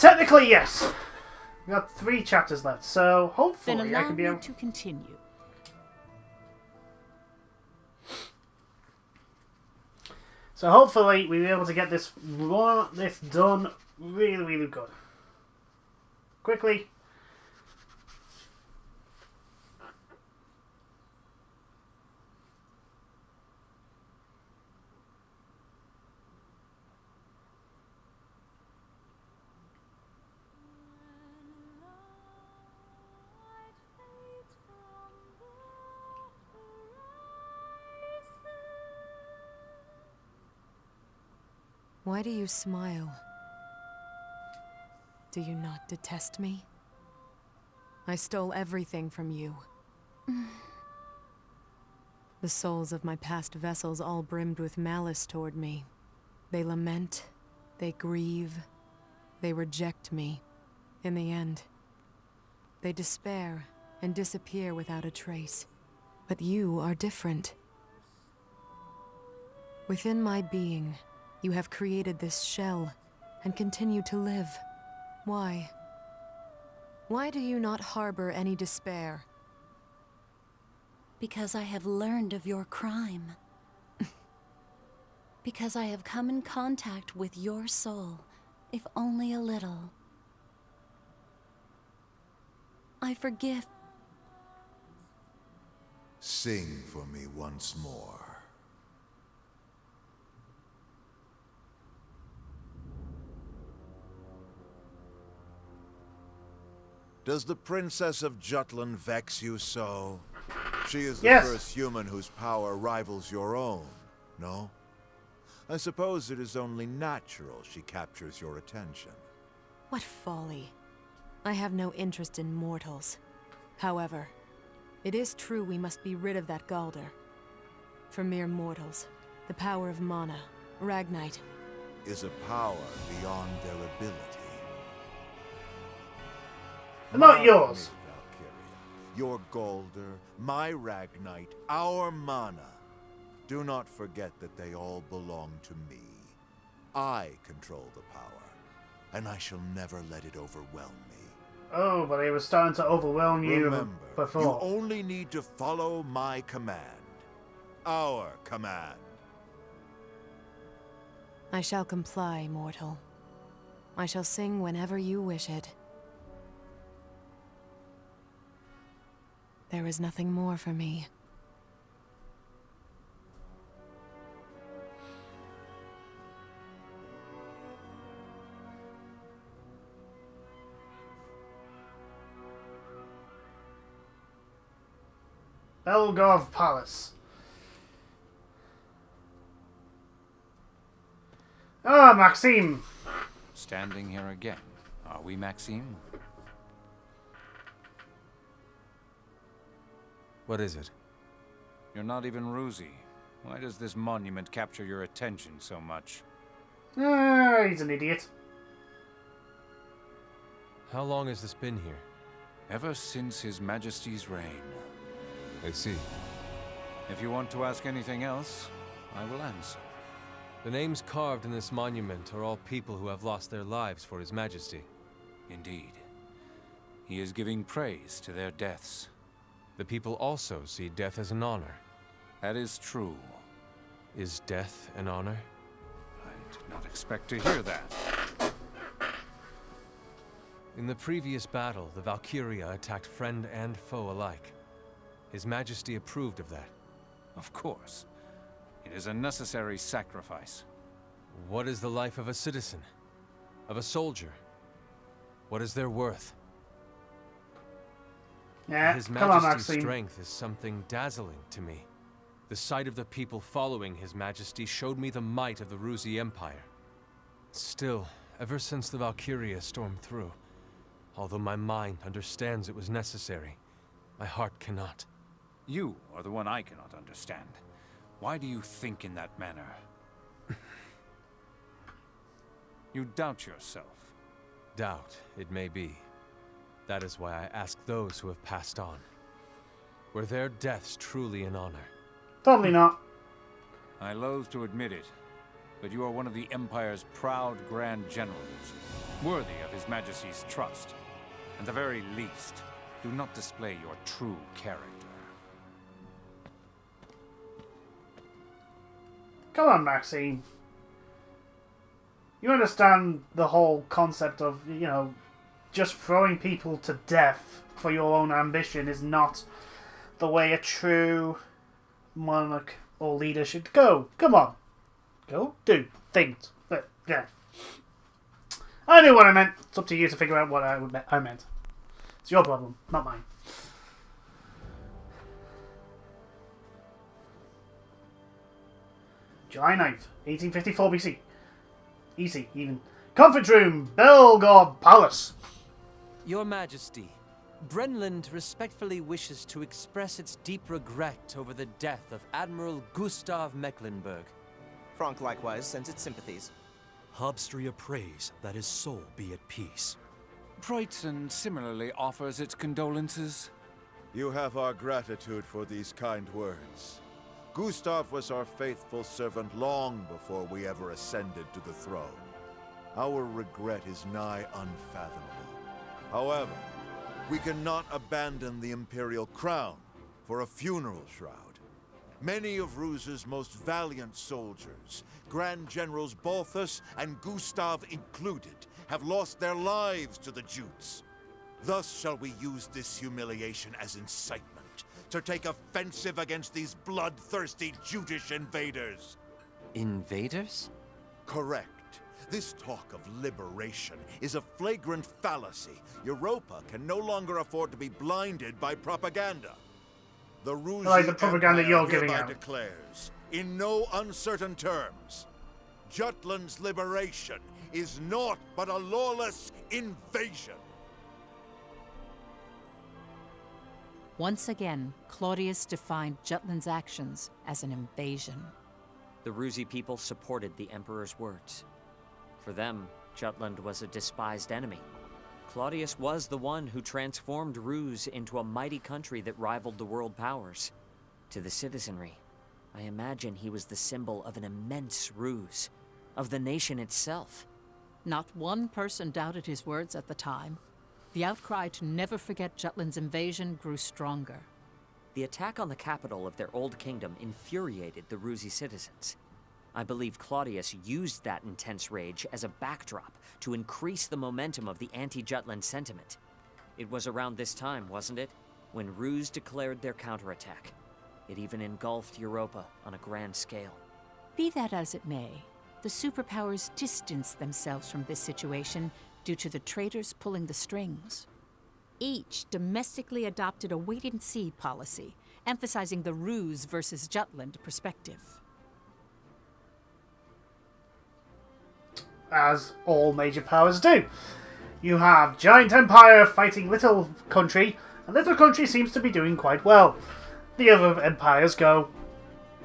technically, yes. We've got 3 chapters left, so hopefully I can be able to continue. So hopefully we'll be able to get this done really, really good. Quickly. Why do you smile? Do you not detest me? I stole everything from you. The souls of my past vessels all brimmed with malice toward me. They lament, they grieve, they reject me. In the end, they despair and disappear without a trace. But you are different. Within my being, you have created this shell and continue to live. Why? Why do you not harbor any despair? Because I have learned of your crime. Because I have come in contact with your soul, if only a little. I forgive. Sing for me once more. Does the Princess of Jutland vex you so? She is the first human whose power rivals your own, no? I suppose it is only natural she captures your attention. What folly. I have no interest in mortals. However, it is true we must be rid of that Galder. For mere mortals, the power of mana, Ragnite, is a power beyond their ability. Not yours. Valkyria, your Galder, my Ragnite, our mana. Do not forget that they all belong to me. I control the power, and I shall never let it overwhelm me. Oh, but it was starting to overwhelm you before. You only need to follow my command. Our command. I shall comply, mortal. I shall sing whenever you wish it. There is nothing more for me. Belgov Palace. Ah, Maxime. Standing here again. Are we, Maxime? What is it? You're not even Ruzi. Why does this monument capture your attention so much? Ah, he's an idiot. How long has this been here? Ever since His Majesty's reign. I see. If you want to ask anything else, I will answer. The names carved in this monument are all people who have lost their lives for His Majesty. Indeed. He is giving praise to their deaths. The people also see death as an honor. That is true. Is death an honor? I did not expect to hear that. In the previous battle, the Valkyria attacked friend and foe alike. His Majesty approved of that. Of course. It is a necessary sacrifice. What is the life of a citizen? Of a soldier? What is their worth? Yeah, His come on, Majesty's Maxime. strength is something dazzling to me. The sight of the people following His Majesty showed me the might of the Ruzi Empire. Still, ever since the Valkyria stormed through, although my mind understands it was necessary, my heart cannot. You are the one I cannot understand. Why do you think in that manner? You doubt yourself. Doubt, it may be. That is why I ask those who have passed on. Were their deaths truly an honor? Probably not. I loathe to admit it, but you are one of the Empire's proud Grand Generals. worthy of His Majesty's trust. At the very least, do not display your true character. Come on, Maxine. You understand the whole concept of, you know, just throwing people to death for your own ambition is not the way a true monarch or leader should go. Come on. Go do things. But, yeah. I knew what I meant. It's up to you to figure out what I meant. It's your problem, not mine. July 9th, 1854 BC. Easy, even. Conference room, Belgorod Palace. Your Majesty, Brenland respectfully wishes to express its deep regret over the death of Admiral Gustav Mecklenburg. Frank likewise sends its sympathies. Hobstria prays that his soul be at peace. Preutzen similarly offers its condolences. You have our gratitude for these kind words. Gustav was our faithful servant long before we ever ascended to the throne. Our regret is nigh unfathomable. However, we cannot abandon the imperial crown for a funeral shroud. Many of Ruse's most valiant soldiers, Grand Generals Balthus and Gustav included, have lost their lives to the Jutes. Thus shall we use this humiliation as incitement to take offensive against these bloodthirsty Jutish invaders. Invaders? Correct. This talk of liberation is a flagrant fallacy. Europa can no longer afford to be blinded by propaganda. The Ruse Like the propaganda Empire you're giving hereby out. declares, in no uncertain terms, Jutland's liberation is naught but a lawless invasion. Once again, Claudius defined Jutland's actions as an invasion. The Rusi people supported the Emperor's words. For them, Jutland was a despised enemy. Claudius was the one who transformed Ruse into a mighty country that rivaled the world powers. To the citizenry, I imagine he was the symbol of an immense ruse, of the nation itself. Not one person doubted his words at the time. The outcry to never forget Jutland's invasion grew stronger. The attack on the capital of their old kingdom infuriated the Rusi citizens. I believe Claudius used that intense rage as a backdrop to increase the momentum of the anti-Jutland sentiment. It was around this time, wasn't it, when Ruse declared their counterattack. It even engulfed Europa on a grand scale. Be that as it may, the superpowers distanced themselves from this situation due to the traitors pulling the strings. Each domestically adopted a wait-and-see policy, emphasizing the Ruse versus Jutland perspective. As all major powers do. You have giant empire fighting little country, and little country seems to be doing quite well. The other empires go,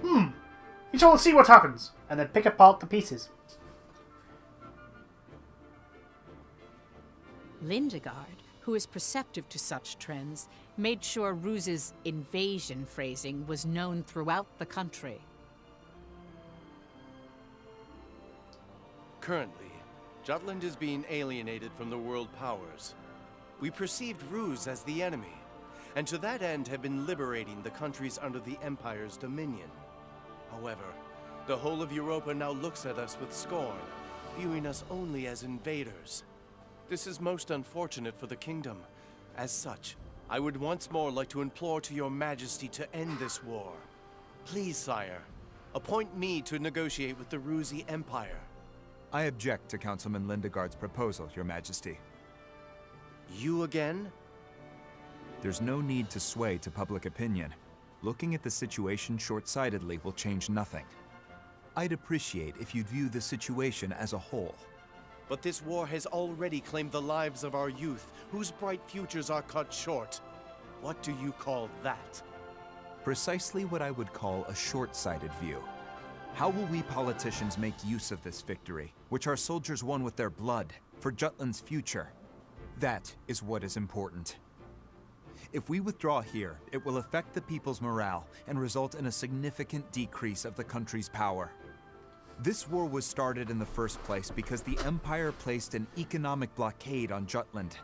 we shall see what happens, and then pick apart the pieces. Lindegard, who is perceptive to such trends, made sure Ruse's invasion phrasing was known throughout the country. Currently, Jutland is being alienated from the world powers. We perceived Ruse as the enemy, and to that end have been liberating the countries under the Empire's dominion. However, the whole of Europa now looks at us with scorn, viewing us only as invaders. This is most unfortunate for the kingdom. As such, I would once more like to implore to your Majesty to end this war. Please, sire, appoint me to negotiate with the Rusi Empire. I object to Councilman Lindegard's proposal, Your Majesty. You again? There's no need to sway to public opinion. Looking at the situation short-sightedly will change nothing. I'd appreciate if you'd view the situation as a whole. But this war has already claimed the lives of our youth, whose bright futures are cut short. What do you call that? Precisely what I would call a short-sighted view. How will we politicians make use of this victory, which our soldiers won with their blood, for Jutland's future? That is what is important. If we withdraw here, it will affect the people's morale and result in a significant decrease of the country's power. This war was started in the first place because the Empire placed an economic blockade on Jutland.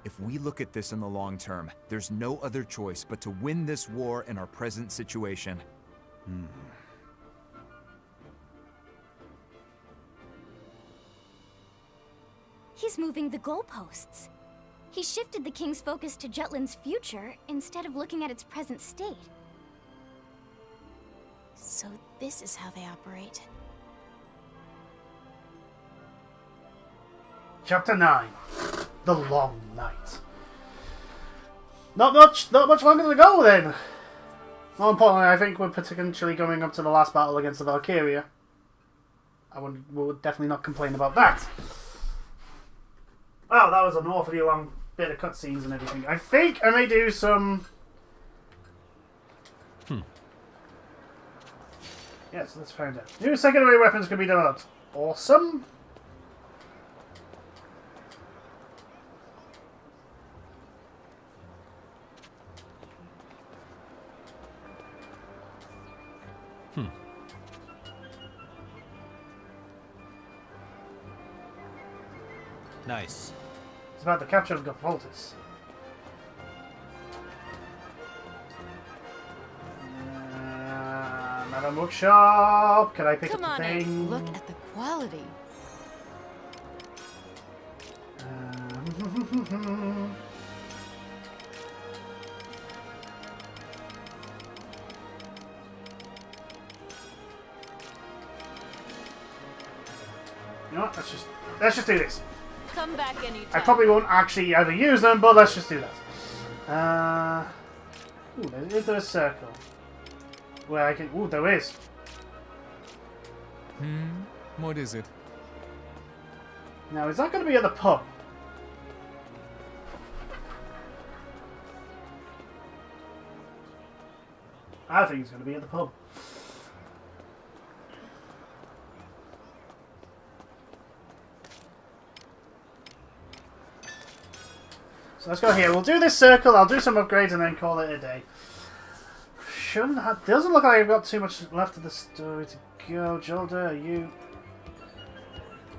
If we look at this in the long term, there's no other choice but to win this war in our present situation. He's moving the goalposts. He shifted the king's focus to Jutland's future instead of looking at its present state. So this is how they operate. Chapter 9. The Long Night. Not much longer to go then. More importantly, I think we're potentially going up to the last battle against the Valkyria. I would definitely not complain about that. Oh, that was an awfully long bit of cutscenes and everything. I think I may do some... Yes, let's find out. New secondary weapons can be developed. Awesome. Nice. It's about the capture of Gopvoltis. Madam Bookshop, can I pick Come up the on thing? in. Look at the quality. You know what? Let's just do this. Come back anytime. I probably won't actually ever use them, but let's just do that. Is there a circle where I can? Ooh, there is. What is it? Now, is that going to be at the pub? I think it's going to be at the pub. So let's go here. We'll do this circle, I'll do some upgrades and then call it a day. Doesn't look like I've got too much left of the story to go. Jolder, are you...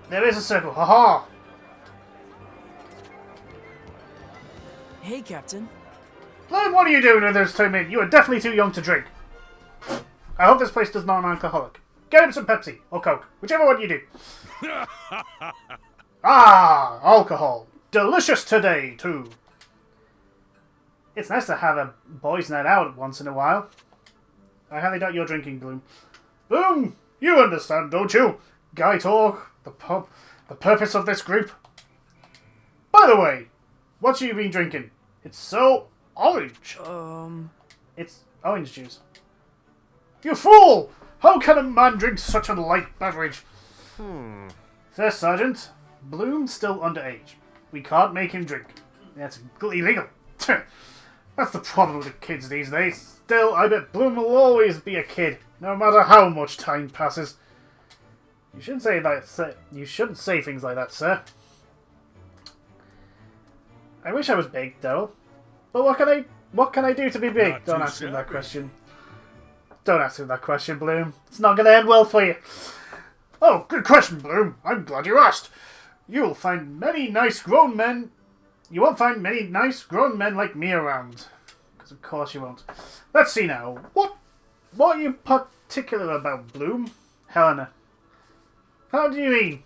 There is a circle, haha! Hey, Captain. Bloom, what are you doing with those 2 men? You are definitely too young to drink. I hope this place does not alcoholic. Get him some Pepsi or Coke, whichever one you do. Ah, alcohol. Delicious today, too. It's nice to have a boys' night out once in a while. I highly doubt you're drinking, Bloom. Bloom, you understand, don't you? Guy talk, the pub, the purpose of this group. By the way, what you been drinking? It's so orange. It's orange juice. You fool! How can a man drink such a light beverage? First Sergeant, Bloom's still underage. We can't make him drink. That's illegal. That's the problem with the kids these days. Still, I bet Bloom will always be a kid, no matter how much time passes. You shouldn't say that, sir. You shouldn't say things like that, sir. I wish I was big, though. But what can I do to be big? Not Don't too ask him that shabby. question. Don't ask him that question, Bloom. It's not going to end well for you. Oh, good question, Bloom. I'm glad you asked. You won't find many nice grown men like me around. Because of course you won't. Let's see now. What are you particular about, Bloom? Helena. How do you mean?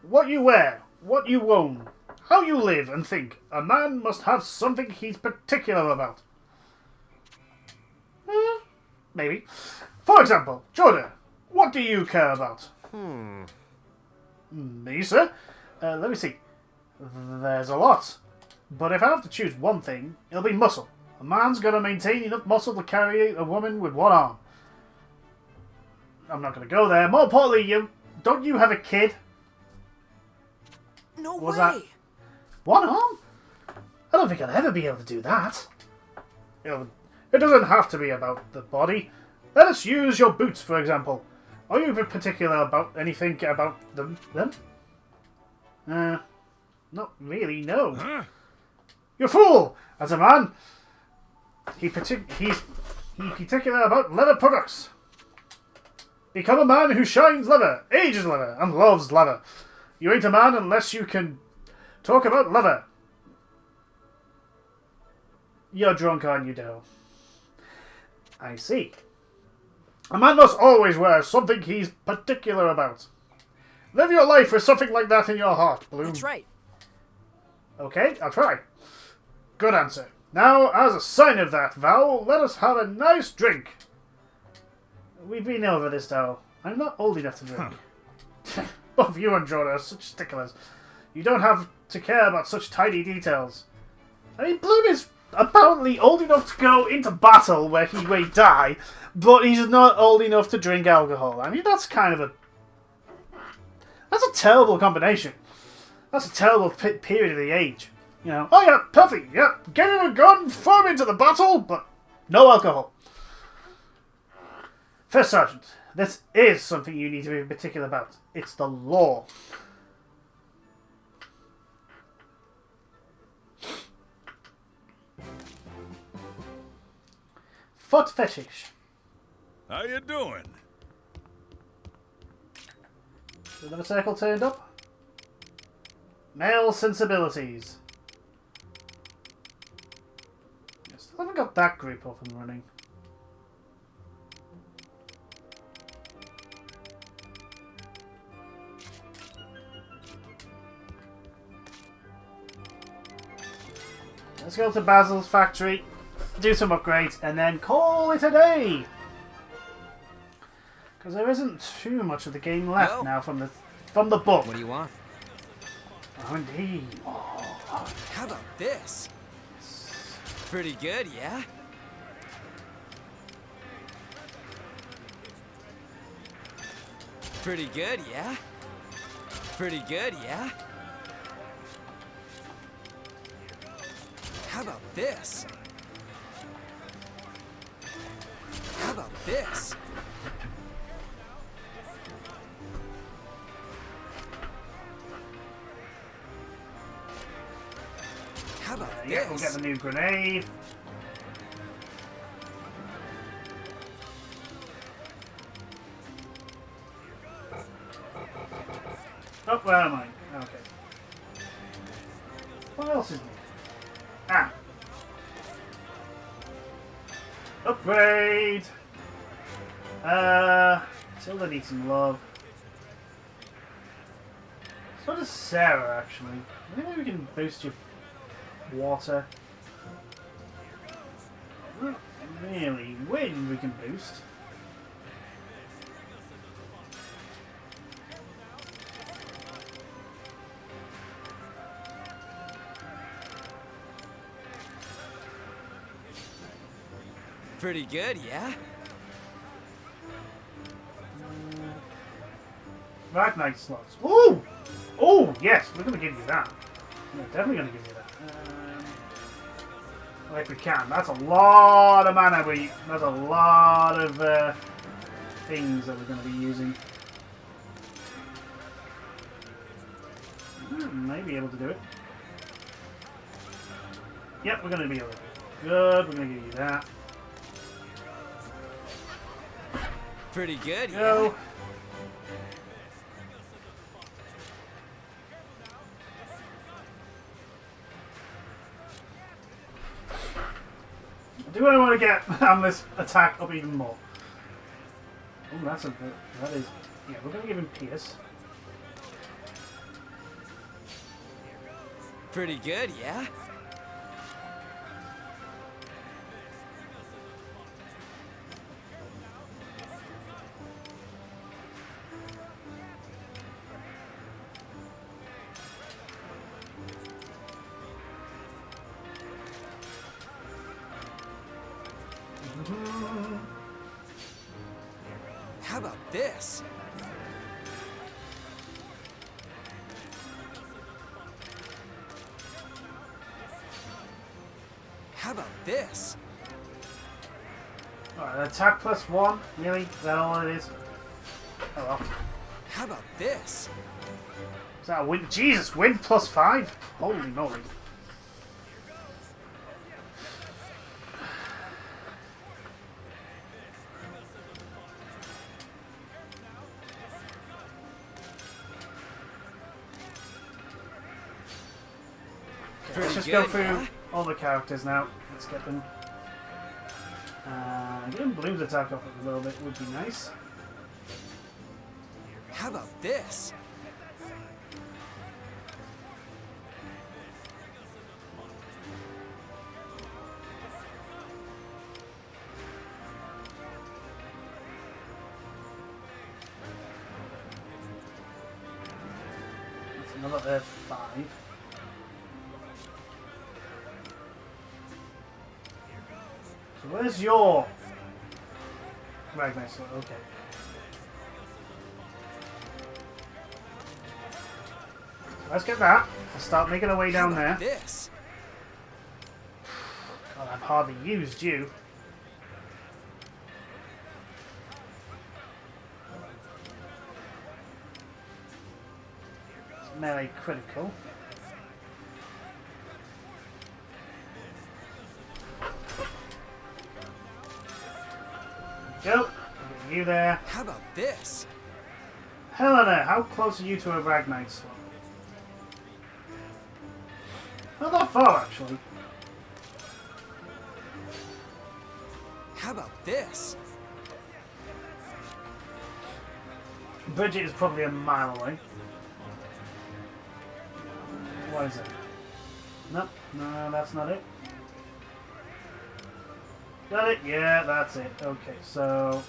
What you wear, what you own, how you live and think. A man must have something he's particular about. Maybe. For example, Jordan, what do you care about? Me, sir? Let me see. There's a lot. But if I have to choose one thing, it'll be muscle. A man's got to maintain enough muscle to carry a woman with one arm. I'm not going to go there. More importantly, don't you have a kid? No Was way! that one arm? I don't think I'll ever be able to do that. It doesn't have to be about the body. Let us use your boots, for example. Are you particular about anything about them? Not really, no. Huh? You fool! As a man, he's particular about leather products. Become a man who shines leather, ages leather, and loves leather. You ain't a man unless you can talk about leather. You're drunk, aren't you, Dale? I see. A man must always wear something he's particular about. Live your life with something like that in your heart, Bloom. That's right. Okay, I'll try. Good answer. Now, as a sign of that, Val, let us have a nice drink. We've been over this, Dal. I'm not old enough to drink. Both you and Jordan are such sticklers. You don't have to care about such tiny details. I mean, Bloom is apparently old enough to go into battle where he may die, but he's not old enough to drink alcohol. I mean, that's kind of a... That's a terrible combination. That's a terrible period of the age. You know, oh yeah, perfect, yeah, get in a gun, throw him into the battle, but no alcohol. First Sergeant, this is something you need to be particular about. It's the law. Foot fetish. How you doing? Another circle turned up. Male sensibilities. Still haven't got that group up and running. Let's go to Basil's factory, do some upgrades, and then call it a day. Because there isn't too much of the game left now from the book. What do you want? Oh, indeed. How about this? Pretty good, yeah? Pretty good, yeah? Pretty good, yeah? How about this? How about this? How about this? Yeah, we'll get the new grenade. Oh, where am I? Okay. What else is new? Ah. Upgrade! Tilda needs some love. So does Sarah, actually. Maybe we can boost your water. Not really. Wind we can boost. Pretty good, yeah? Ragnite slots. Ooh! Oh, yes, we're going to give you that. We're definitely going to give you that. If we can. That's a lot of mana. That's a lot of things that we're going to be using. May be able to do it. Yep, we're going to be able to. Good, we're going to give you that. Pretty good, Go. yeah? Do I want to get this attack up even more? Oh, that's a bit. That is. Yeah, we're going to give him Pierce. Pretty good, yeah? How about this? How about this? Alright, attack +1. Really? Is that all it is? Oh well. How about this? Is that a win? Jesus, wind +5? Holy moly. Okay, let's just go through all the characters now. Let's get them. Getting Bloom's attack off a little bit would be nice. How about this? That's another F5. So where's your Ragnar sword? Okay. Let's get that. Let's start making our way down there. This. God, I've hardly used you. It's melee critical. Go. Get you there. How about this? Helena, how close are you to a Ragnite sword? Not that far, actually. How about this? Bridget is probably a mile away. What is it? Nope. No, that's not it. That it? Yeah, that's it. Okay, so...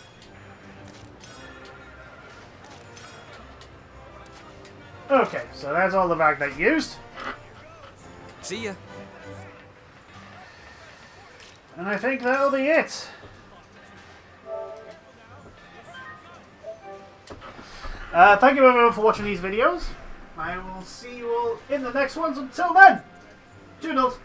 Okay, so that's all the Ragnite used. See ya. And I think that'll be it. Thank you everyone for watching these videos. I will see you all in the next ones. Until then, toodles.